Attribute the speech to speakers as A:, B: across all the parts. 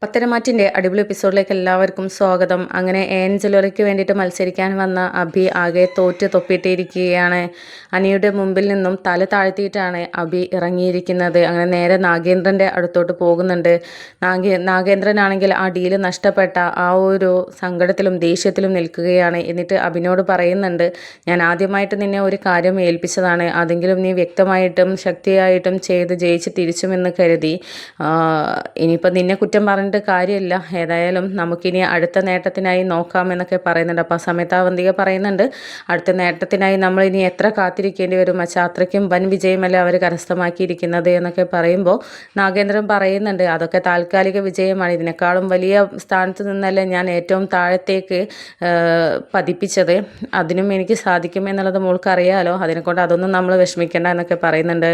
A: പത്തരമാറ്റിൻ്റെ അടിപൊളി എപ്പിസോഡിലേക്ക് എല്ലാവർക്കും സ്വാഗതം. അങ്ങനെ ഏഞ്ചലോറയ്ക്ക് വേണ്ടിയിട്ട് മത്സരിക്കാൻ വന്ന അഭി ആകെ തോറ്റ് തൊപ്പിയിട്ടിരിക്കുകയാണ്. അനിയുടെ മുമ്പിൽ നിന്നും തല താഴ്ത്തിയിട്ടാണ് അഭി ഇറങ്ങിയിരിക്കുന്നത്. അങ്ങനെ നേരെ നാഗേന്ദ്രൻ്റെ അടുത്തോട്ട് പോകുന്നുണ്ട്. നാഗേന്ദ്രനാണെങ്കിൽ ആ ഡീല് നഷ്ടപ്പെട്ട ആ ഒരു സങ്കടത്തിലും ദേഷ്യത്തിലും നിൽക്കുകയാണ്. എന്നിട്ട് അഭിനോട് പറയുന്നുണ്ട്, ഞാൻ ആദ്യമായിട്ട് നിന്നെ ഒരു കാര്യം ഏൽപ്പിച്ചതാണ്, അതെങ്കിലും നീ വ്യക്തമായിട്ടും ശക്തിയായിട്ടും ചെയ്ത് ജയിച്ച് തിരിച്ചുമെന്ന് കരുതി. ഇനിയിപ്പോൾ നിന്നെ കുറ്റം പറഞ്ഞിട്ട് കാര്യമില്ല, ഏതായാലും നമുക്കിനി അടുത്ത നേട്ടത്തിനായി നോക്കാമെന്നൊക്കെ പറയുന്നുണ്ട്. അപ്പോൾ ആ സമയത്ത് അവന്തിക പറയുന്നുണ്ട്, അടുത്ത നേട്ടത്തിനായി നമ്മൾ ഇനി എത്ര കാത്തിരിക്കേണ്ടി വരും, അച്ഛാ അത്രയ്ക്കും വൻ വിജയമല്ലേ അവർ കരസ്ഥമാക്കിയിരിക്കുന്നത് എന്നൊക്കെ പറയുമ്പോൾ നാഗേന്ദ്രൻ പറയുന്നുണ്ട്, അതൊക്കെ താൽക്കാലിക വിജയമാണ്, ഇതിനേക്കാളും വലിയ സ്ഥാനത്ത് നിന്നല്ലേ ഞാൻ ഏറ്റവും താഴത്തേക്ക് പതിപ്പിച്ചത്, അതിനും എനിക്ക് സാധിക്കുമെന്നുള്ളത് മോൾക്ക് അറിയാലോ, അതിനെക്കൊണ്ട് അതൊന്നും നമ്മൾ വിഷമിക്കേണ്ട എന്നൊക്കെ പറയുന്നുണ്ട്.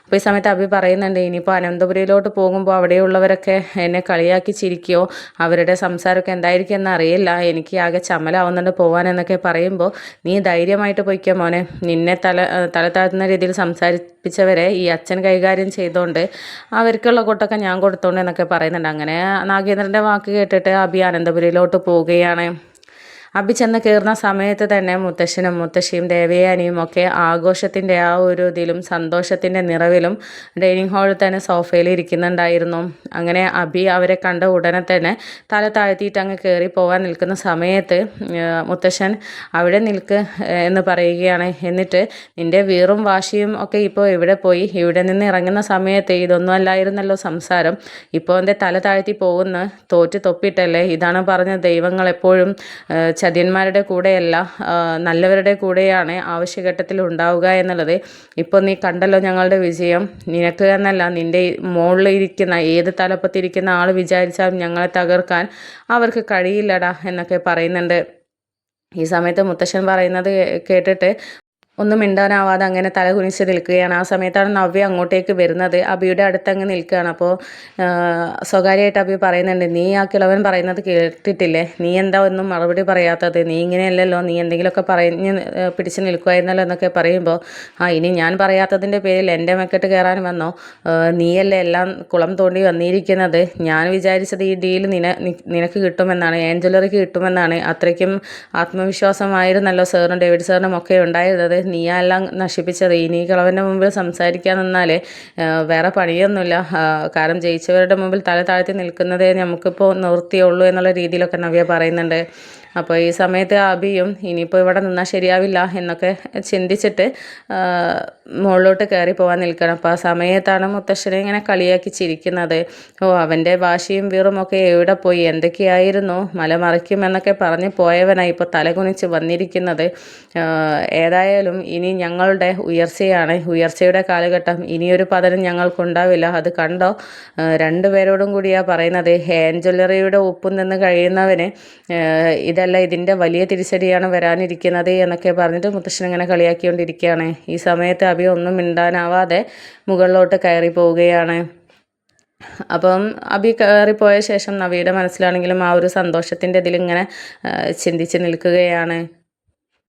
A: അപ്പോൾ ഈ സമയത്ത് അഭി പറയുന്നുണ്ട്, ഇനിയിപ്പോൾ അനന്തപുരിയിലോട്ട് പോകുമ്പോൾ അവിടെയുള്ളവരൊക്കെ എന്നെ കളിയാക്കി ചിരിക്കുകയോ അവരുടെ സംസാരമൊക്കെ എന്തായിരിക്കും എന്നറിയില്ല, എനിക്ക് ആകെ ചമ്മലാവുന്നുണ്ട് പോകാനെന്നൊക്കെ പറയുമ്പോൾ, നീ ധൈര്യമായിട്ട് പോയിക്കോ മോനെ, നിന്നെ തല താഴ്ത്തുന്ന രീതിയിൽ സംസാരിപ്പിച്ചവരെ ഈ അച്ഛൻ കൈകാര്യം ചെയ്തുകൊണ്ട് അവർക്കുള്ള കൊട്ടൊക്കെ ഞാൻ കൊടുത്തോണ്ട് എന്നൊക്കെ പറയുന്നുണ്ട്. അങ്ങനെ നാഗേന്ദ്രൻ്റെ വാക്ക് കേട്ടിട്ട് അഭി അനന്തപുരിയിലോട്ട് പോവുകയാണ്. അഭി ചെന്ന് കയറുന്ന സമയത്ത് തന്നെ മുത്തശ്ശനും മുത്തശ്ശിയും ദേവയാനിയും ഒക്കെ ആഘോഷത്തിൻ്റെ ആ ഒരു ഇതിലും സന്തോഷത്തിൻ്റെ നിറവിലും ഡൈനിങ് ഹാളിൽ തന്നെ സോഫയിൽ ഇരിക്കുന്നുണ്ടായിരുന്നു. അങ്ങനെ അഭി അവരെ കണ്ട ഉടനെ തന്നെ തല താഴ്ത്തിയിട്ട് അങ്ങ് കയറി പോകാൻ നിൽക്കുന്ന സമയത്ത് മുത്തശ്ശൻ അവിടെ നിൽക്ക് എന്ന് പറയുകയാണ്. എന്നിട്ട് നിൻ്റെ വീറും വാശിയും ഒക്കെ ഇപ്പോൾ എവിടെ പോയി, ഇവിടെ നിന്ന് ഇറങ്ങുന്ന സമയത്ത് ഇതൊന്നും അല്ലായിരുന്നല്ലോ സംസാരം, ഇപ്പോൾ എൻ്റെ തല താഴ്ത്തി പോകുന്ന തോറ്റ് തൊപ്പിട്ടല്ലേ, ഇതാണ് പറഞ്ഞ ദൈവങ്ങൾ എപ്പോഴും ചതിയന്മാരുടെ കൂടെയല്ല നല്ലവരുടെ കൂടെയാണ് ആവശ്യഘട്ടത്തിൽ ഉണ്ടാവുക എന്നുള്ളത്. ഇപ്പോൾ നീ കണ്ടല്ലോ ഞങ്ങളുടെ വിജയം, നിനക്ക് എന്നല്ല നിൻ്റെ മുകളിൽ ഇരിക്കുന്ന ഏത് തലപ്പത്തിരിക്കുന്ന ആൾ വിചാരിച്ചാൽ ഞങ്ങളെ തകർക്കാൻ അവർക്ക് കഴിയില്ലടാ എന്നൊക്കെ പറയുന്നുണ്ട്. ഈ സമയത്ത് മുത്തശ്ശൻ പറയുന്നത് കേട്ടിട്ട് ഒന്നും മിണ്ടാനാവാതെ അങ്ങനെ തല കുനിച്ച് നിൽക്കുകയാണ്. ആ സമയത്താണ് നവ്യ അങ്ങോട്ടേക്ക് വരുന്നത്. അഭിയുടെ അടുത്തങ്ങ് നിൽക്കുകയാണ്. അപ്പോൾ സ്വകാര്യമായിട്ട് അഭി പറയുന്നുണ്ട്, നീ ആ കിളവൻ പറയുന്നത് കേട്ടിട്ടില്ലേ, നീ എന്താ ഒന്നും മറുപടി പറയാത്തത്, നീ ഇങ്ങനെയല്ലല്ലോ, നീ എന്തെങ്കിലുമൊക്കെ പറഞ്ഞ് പിടിച്ച് നിൽക്കുമായിരുന്നല്ലോ എന്നൊക്കെ പറയുമ്പോൾ, ഇനി ഞാൻ പറയാത്തതിൻ്റെ പേരിൽ എൻ്റെ മെക്കെട്ട് കയറാൻ വന്നോ, നീയല്ലേ എല്ലാം കുളം തോണ്ടി വന്നിരിക്കുന്നത്, ഞാൻ വിചാരിച്ചത് ഈ ഡീൽ നിനക്ക് കിട്ടുമെന്നാണ്, ഏഞ്ചലറിക്ക് കിട്ടുമെന്നാണ്, അത്രയ്ക്കും ആത്മവിശ്വാസമായിരുന്നല്ലോ സാറിനും ഡേവിഡ് സാറിനും ഒക്കെ ഉണ്ടായിരുന്നത്, നീയെല്ലാം നശിപ്പിച്ചത്, ഇനി കിളവൻ്റെ മുമ്പിൽ സംസാരിക്കാൻ നിന്നാൽ വേറെ പണിയൊന്നുമില്ല, കാരണം ജയിച്ചവരുടെ മുമ്പിൽ തല താഴ്ത്തി നിൽക്കുന്നതേ നമുക്കിപ്പോൾ നിവൃത്തിയുള്ളൂ എന്നുള്ള രീതിയിലൊക്കെ നവ്യ പറയുന്നുണ്ട്. അപ്പോൾ ഈ സമയത്ത് അഭിയും ഇനിയിപ്പോൾ ഇവിടെ നിന്നാൽ ശരിയാവില്ല എന്നൊക്കെ ചിന്തിച്ചിട്ട് മുകളിലോട്ട് കയറി പോകാൻ നിൽക്കണം. അപ്പോൾ ആ സമയത്താണ് മുത്തശ്ശനെ ഇങ്ങനെ കളിയാക്കി ചിരിക്കുന്നത്. അവൻ്റെ വാശിയും വീറും ഒക്കെ എവിടെ പോയി, എന്തൊക്കെയായിരുന്നു, മല മറിക്കുമെന്നൊക്കെ പറഞ്ഞ് പോയവനായി ഇപ്പോൾ തലകുനിച്ച് വന്നിരിക്കുന്നത്. ഏതായാലും ഇനി ഞങ്ങളുടെ ഉയർച്ചയുടെ കാലഘട്ടം, ഇനിയൊരു പതനം ഞങ്ങൾക്കുണ്ടാവില്ല, അത് കണ്ടോ, രണ്ടുപേരോടും കൂടിയാണ് പറയുന്നത്, ഏഞ്ചലറിയുടെ ഒപ്പം നിന്ന് കഴിയുന്നവന് ഇതല്ല ഇതിൻ്റെ വലിയ തിരിച്ചടിയാണ് വരാനിരിക്കുന്നത് എന്നൊക്കെ പറഞ്ഞിട്ട് മുത്തശ്ശൻ ഇങ്ങനെ കളിയാക്കിക്കൊണ്ടിരിക്കുകയാണ്. ഈ സമയത്ത് അഭി ഒന്നും മിണ്ടാനാവാതെ മുകളിലോട്ട് കയറി പോവുകയാണ്. അപ്പം അഭി കയറിപ്പോയ ശേഷം നവിയുടെ മനസ്സിലാണെങ്കിലും ആ ഒരു സന്തോഷത്തിൻ്റെ ഇതിലിങ്ങനെ ചിന്തിച്ച് നിൽക്കുകയാണ്.